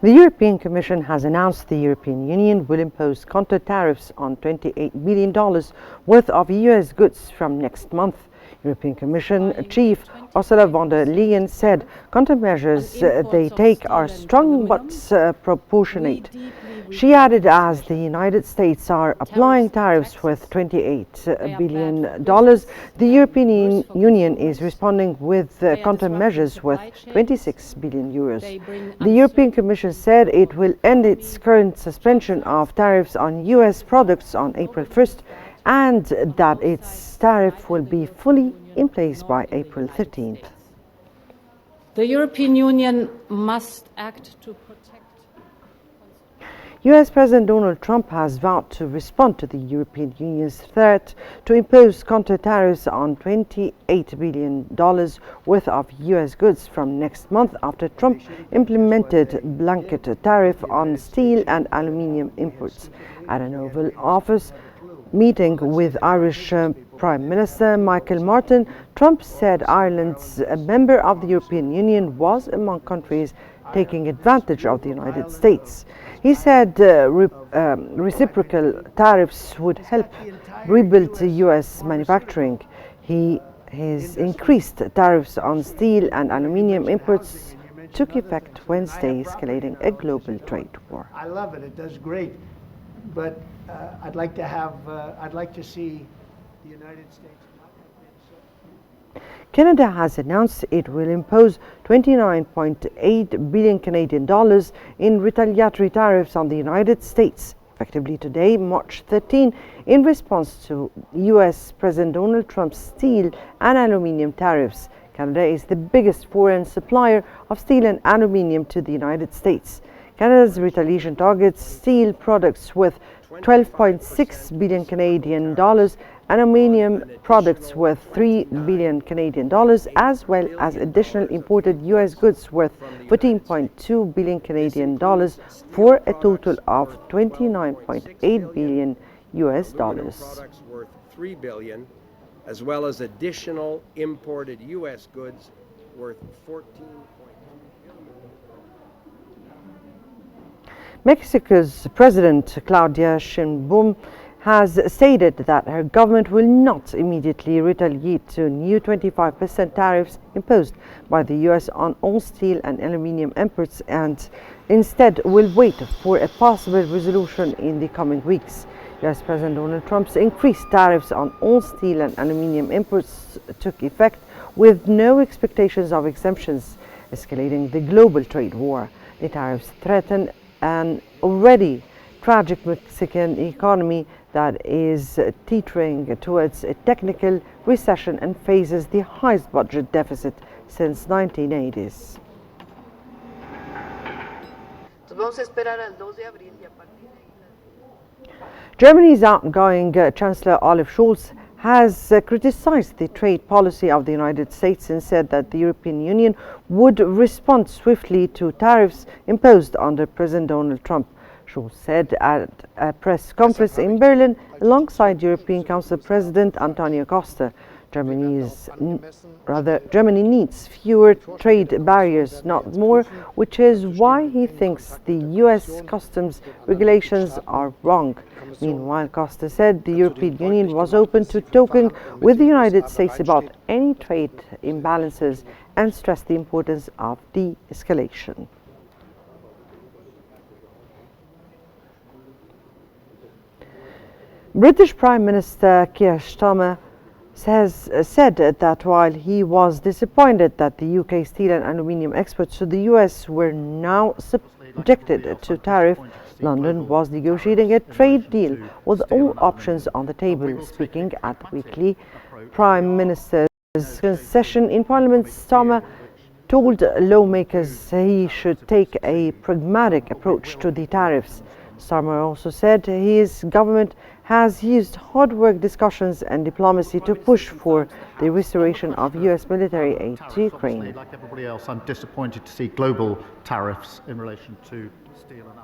The European Commission has announced the European Union will impose counter tariffs on $28 billion worth of US goods from next month. European Commission Chief Ursula von der Leyen said countermeasures they take are strong but proportionate. She added, as the United States are applying tariffs worth $28 billion, the European Union is responding with countermeasures worth €26 billion. The European Commission said it will end its current suspension of tariffs on US products on April 1st and that its tariff will be fully in place by April 13th. The European Union must act to protect. US President Donald Trump has vowed to respond to the European Union's threat to impose counter tariffs on $28 billion worth of US goods from next month after Trump implemented blanket tariff on steel and aluminium imports. At an Oval Office meeting with Irish Prime Minister Michael Martin, Trump said Ireland's a member of the European Union was among countries taking advantage of the United States. He said reciprocal tariffs would help rebuild US manufacturing. His increased tariffs on steel and aluminium imports took effect Wednesday, escalating a global trade war. I love it. It does great. But I'd like to see the United States not have been so. Canada has announced it will impose $29.8 billion Canadian dollars in retaliatory tariffs on the United States, effectively today, March 13, in response to US President Donald Trump's steel and aluminium tariffs. Canada is the biggest foreign supplier of steel and aluminium to the United States. Canada's retaliation targets steel products worth $12.6 billion Canadian dollars, aluminium products worth $3 billion Canadian dollars, as well as additional imported US goods worth $14.2 billion Canadian dollars, for a total of $29.8 billion US dollars. Products worth $3 billion, as well as additional imported US goods worth $14.2 billion. Mexico's President Claudia Sheinbaum has stated that her government will not immediately retaliate to new 25% tariffs imposed by the US on all steel and aluminium imports, and instead will wait for a possible resolution in the coming weeks. US President Donald Trump's increased tariffs on all steel and aluminium imports took effect with no expectations of exemptions, escalating the global trade war. The tariffs threaten an already tragic Mexican economy that is teetering towards a technical recession and faces the highest budget deficit since 1980s. Germany's outgoing Chancellor Olaf Scholz has criticized the trade policy of the United States and said that the European Union would respond swiftly to tariffs imposed under President Donald Trump. Scholz said at a press conference in Berlin alongside European Council President Antonio Costa. Germany needs fewer trade barriers, not more, which is why he thinks the US customs regulations are wrong. Meanwhile, Costa said the European Union was open to talking with the United States about any trade imbalances and stressed the importance of de-escalation. British Prime Minister Keir Starmer has said that while he was disappointed that the UK steel and aluminium exports to the US were now subjected to tariff, London was negotiating a trade deal with all options on the table. Speaking at the weekly Prime Minister's session in Parliament, Starmer told lawmakers he should take a pragmatic approach to the tariffs. Starmer also said his government has used hard work, discussions and diplomacy to push for the restoration of US military aid to Ukraine. Like everybody else, I'm disappointed to see global tariffs in relation to steel and aluminium.